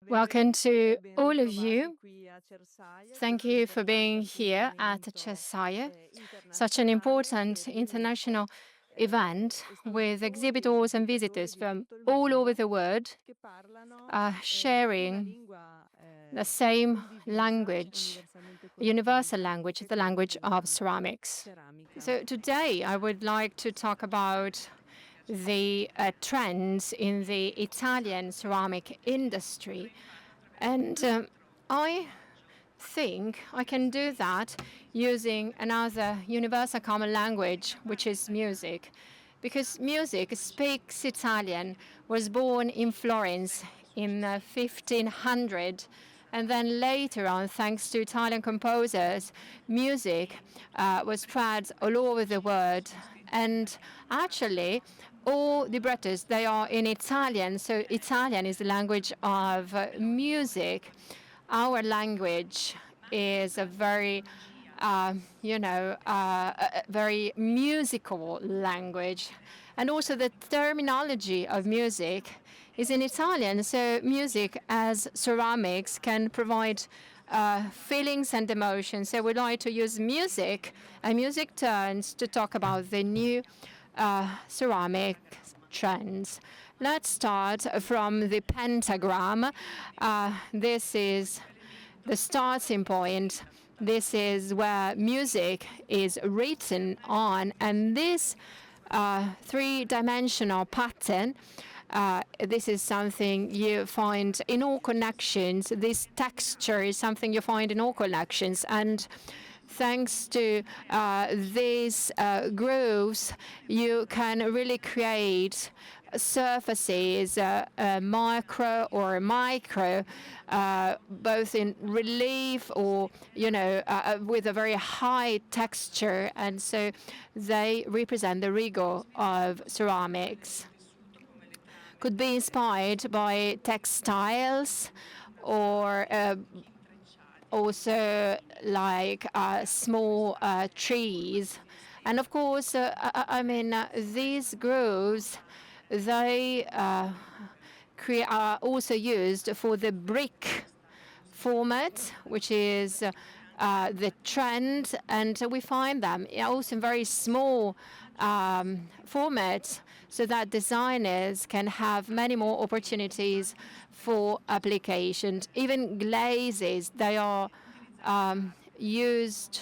Welcome to all of you. Thank you for being here at Cersaie, such an important international event with exhibitors and visitors from all over the world sharing the same language, universal language, the language of ceramics. So today I would like to talk about the trends in the Italian ceramic industry. And I think I can do that using another universal common language, which is music. Because music speaks Italian, was born in Florence in 1500. And then later on, thanks to Italian composers, music was spread all over the world. And actually, all librettos, they are in Italian. So Italian is the language of music. Our language is a very, a very musical language. And also the terminology of music is in Italian. So music as ceramics can provide feelings and emotions. So we like to use music and music turns to talk about the new ceramic trends. Let's start from the pentagram. This is the starting point. This is where music is written on, and this three-dimensional pattern, this is something you find in all connections. This texture is something you find in all collections, and thanks to these grooves, you can really create surfaces, macro or micro, both in relief or, with a very high texture. And so they represent the rigor of ceramics. Could be inspired by textiles or also like small trees. And of course, these grooves, they are also used for the brick format, which is the trend, and we find them also in very small formats, so that designers can have many more opportunities for applications. Even glazes, they are used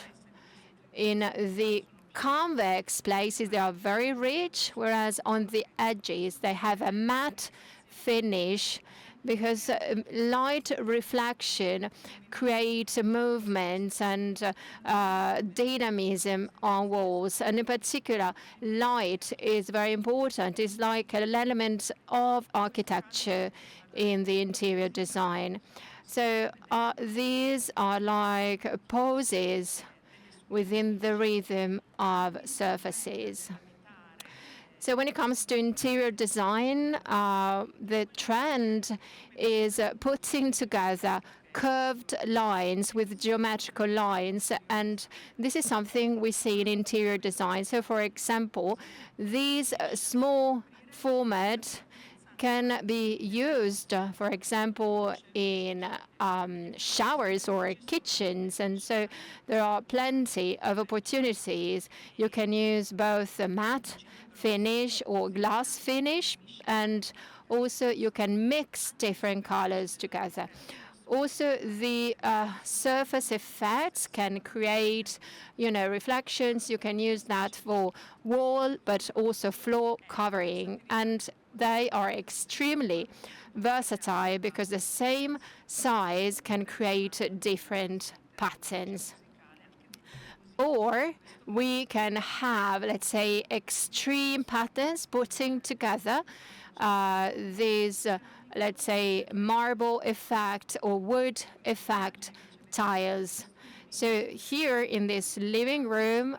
in the convex places. They are very rich, whereas on the edges they have a matte finish, because light reflection creates movements and dynamism on walls. And in particular, light is very important. It's like an element of architecture in the interior design. So these are like poses within the rhythm of surfaces. So when it comes to interior design, the trend is putting together curved lines with geometrical lines, and this is something we see in interior design. So for example, these small format can be used, for example, in showers or kitchens. And so there are plenty of opportunities. You can use both a matte finish or glass finish, and also you can mix different colors together. Also, the surface effects can create, reflections. You can use that for wall, but also floor covering. And they are extremely versatile because the same size can create different patterns. Or we can have, let's say, extreme patterns putting together these, let's say, marble effect or wood effect tiles. So here in this living room,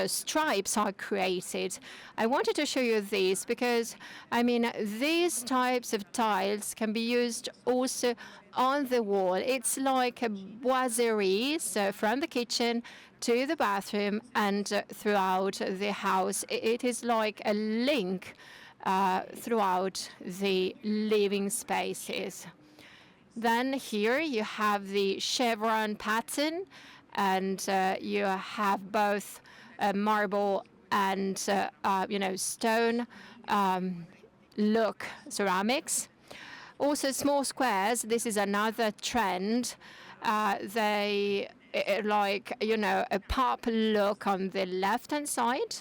stripes are created. I wanted to show you this because, these types of tiles can be used also on the wall. It's like a boiserie, so from the kitchen to the bathroom and throughout the house. It is like a link throughout the living spaces. Then here you have the chevron pattern, and you have both marble and stone look ceramics. Also, small squares. This is another trend. They like a pop look on the left hand side,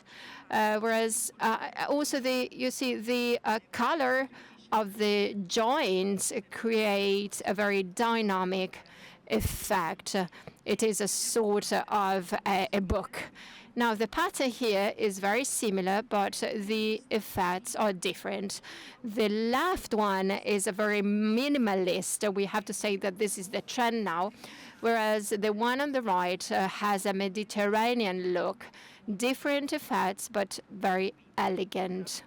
whereas also you see the color of the joints create a very dynamic effect. It is a sort of a book. Now, the pattern here is very similar, but the effects are different. The left one is a very minimalist. We have to say that this is the trend now, whereas the one on the right has a Mediterranean look. Different effects, but very elegant.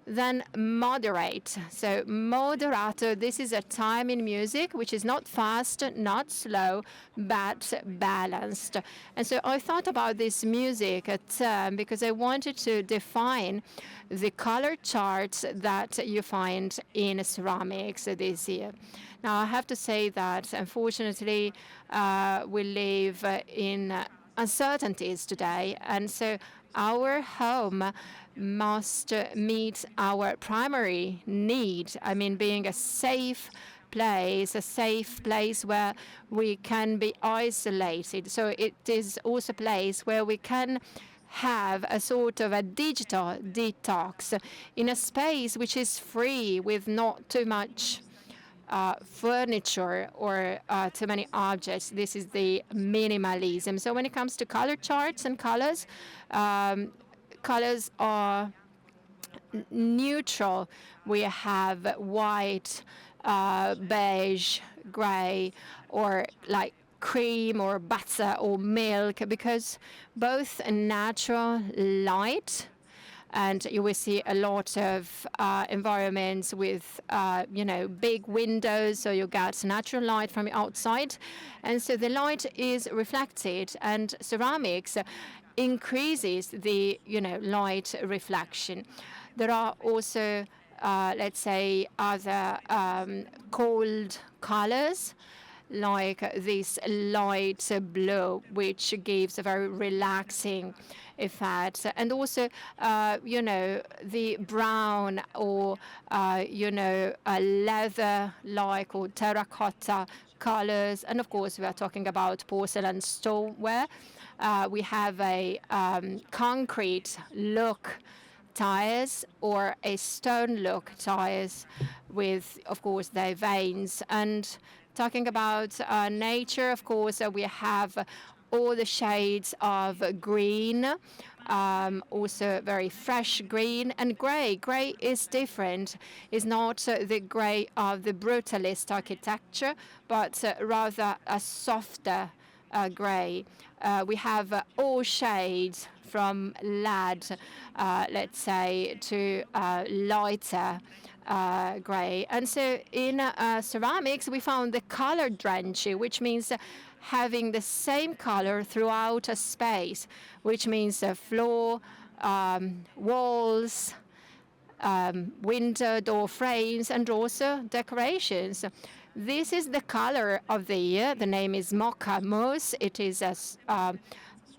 Then moderate. So moderato, this is a time in music which is not fast, not slow, but balanced. And so I thought about this music term because I wanted to define the color charts that you find in ceramics this year. Now, I have to say that, unfortunately, we live in uncertainties today, and so our home must meet our primary need. I mean, being a safe place where we can be isolated. So it is also a place where we can have a sort of a digital detox in a space which is free with not too much furniture or too many objects. This is the minimalism. So when it comes to color charts and colors, colors are neutral. We have white, beige, gray, or like cream or butter or milk, because both natural light, and you will see a lot of environments with, big windows, so you get natural light from outside. And so the light is reflected, and ceramics increases the, light reflection. There are also, let's say, other cold colors, like this light blue, which gives a very relaxing effect. And also, the brown or, leather-like or terracotta colors. And of course, we are talking about porcelain stoneware. We have a concrete look tires or a stone look tires with, of course, their veins. And talking about nature, of course, we have all the shades of green, also very fresh green, and gray. Gray is different. It's not the gray of the brutalist architecture, but rather a softer gray. We have all shades from lead, let's say, to lighter gray. And so in ceramics, we found the color drench, which means having the same color throughout a space, which means floor, walls, window, door frames, and also decorations. This is the color of the year. The name is Mocha Mousse. It is a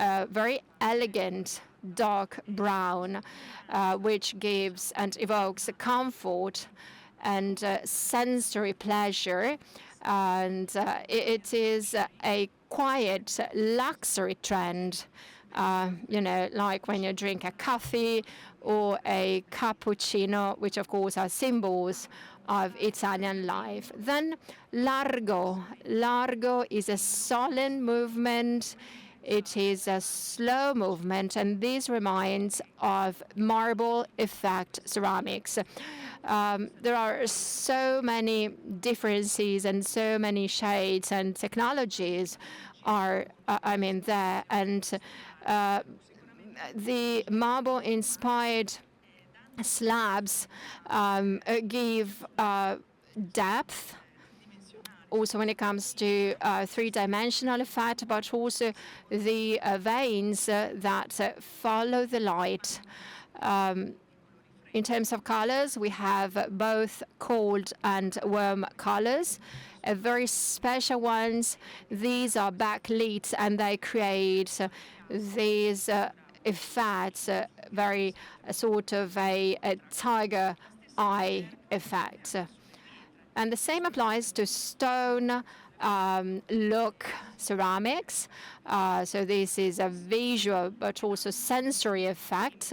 very elegant dark brown, which gives and evokes comfort and sensory pleasure. And it is a quiet luxury trend, like when you drink a coffee or a cappuccino, which of course are symbols of Italian life. Then largo. Largo is a solemn movement. It is a slow movement, and this reminds of marble effect ceramics. There are so many differences and so many shades and technologies are, there. And the marble-inspired slabs give depth, also when it comes to three-dimensional effect, but also the veins that follow the light. In terms of colors, we have both cold and warm colors. Very special ones. These are backlit, and they create these effects, very sort of a tiger eye effect. And the same applies to stone look ceramics. So this is a visual but also sensory effect.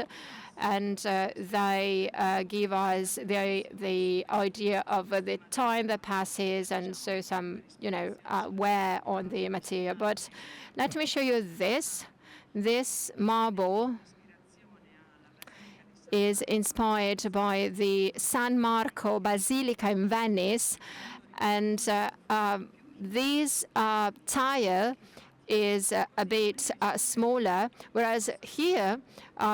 And they give us the idea of the time that passes, and so some, wear on the material. But let me show you this. This marble is inspired by the San Marco Basilica in Venice, and this tile is a bit smaller, whereas here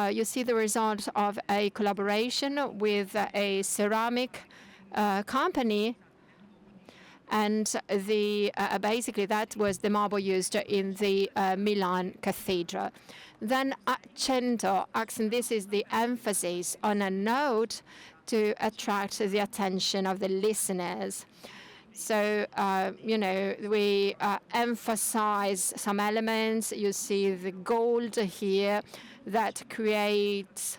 you see the result of a collaboration with a ceramic company, and basically that was the marble used in the Milan Cathedral. Then accento, accent, this is the emphasis on a note to attract the attention of the listeners. So, we emphasize some elements. You see the gold here that creates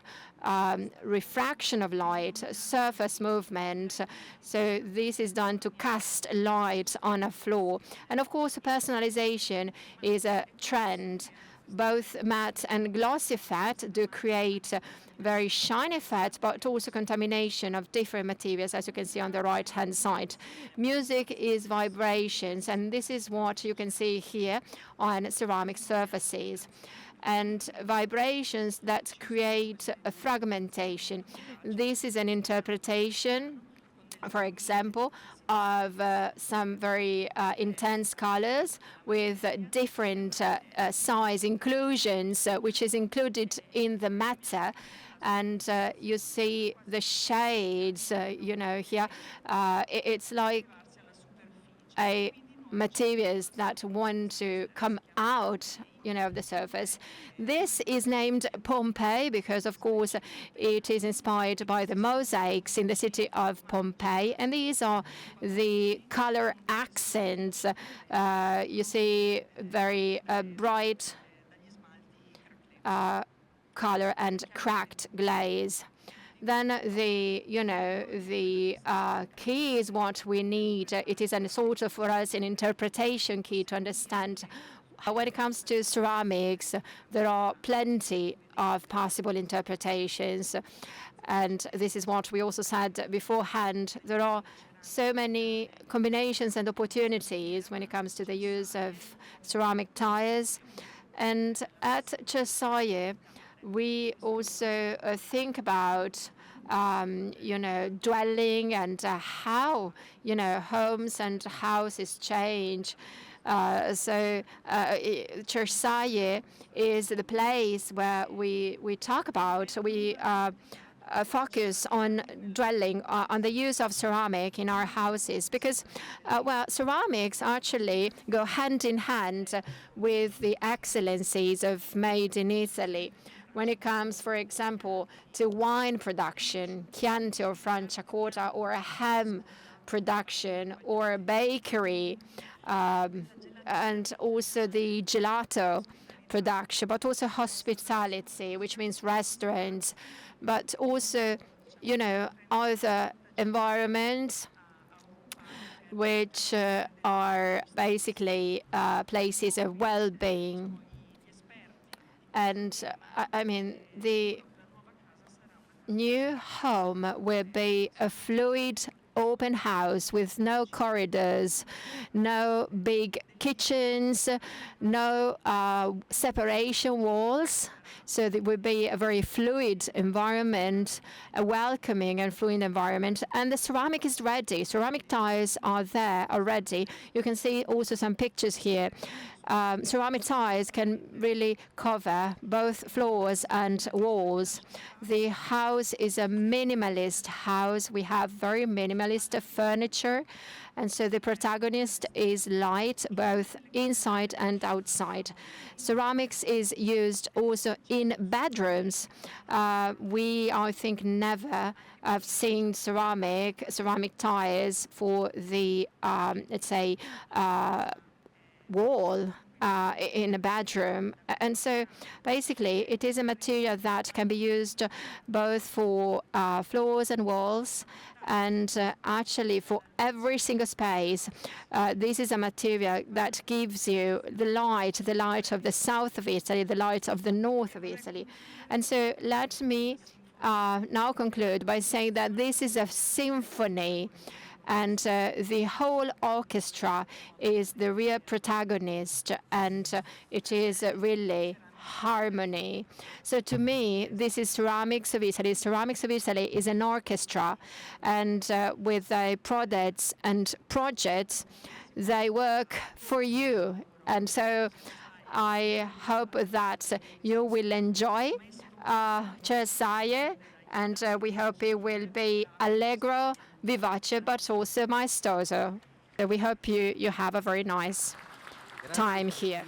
refraction of light, surface movement. So this is done to cast light on a floor. And of course, personalization is a trend. Both matte and glossy fat do create very shiny fat, but also contamination of different materials, as you can see on the right-hand side. Music is vibrations, and this is what you can see here on ceramic surfaces. And vibrations that create a fragmentation. This is an interpretation, for example, of some very intense colors with different size inclusions, which is included in the matter. And you see the shades, here. It's like a materials that want to come out, of the surface. This is named Pompeii because, of course, it is inspired by the mosaics in the city of Pompeii, and these are the color accents. You see very bright color and cracked glaze. Then the key is what we need. It is a sort of, for us, an interpretation key to understand how, when it comes to ceramics, there are plenty of possible interpretations. And this is what we also said beforehand. There are so many combinations and opportunities when it comes to the use of ceramic tiles. And at Cersaie, we also think about, dwelling and how, homes and houses change. So Cersaie is the place where we talk about, we focus on dwelling on the use of ceramic in our houses because, ceramics actually go hand in hand with the excellencies of made in Italy. When it comes, for example, to wine production, Chianti or Franciacorta, or a ham production, or a bakery, and also the gelato production, but also hospitality, which means restaurants, but also, other environments which are basically places of well-being. And the new home will be a fluid open house with no corridors, no big kitchens, no separation walls. So it would be a very fluid environment, a welcoming and fluid environment. And the ceramic is ready. Ceramic tiles are there already. You can see also some pictures here. Ceramic tiles can really cover both floors and walls. The house is a minimalist house. We have very minimalist furniture, And so the protagonist is light, both inside and outside. Ceramics is used also in bedrooms. We, I think, never have seen ceramic tiles for the, let's say, wall in a bedroom. And so basically it is a material that can be used both for floors and walls, and actually for every single space. This is a material that gives you the light of the south of Italy, the light of the north of Italy. And so let me now conclude by saying that this is a symphony, and the whole orchestra is the real protagonist, and it is really harmony. So to me, this is Ceramics of Italy. Ceramics of Italy is an orchestra, and with products and projects, they work for you. And so I hope that you will enjoy Cersaie, and we hope it will be allegro, vivace, but also maestoso. So we hope you have a very nice time here.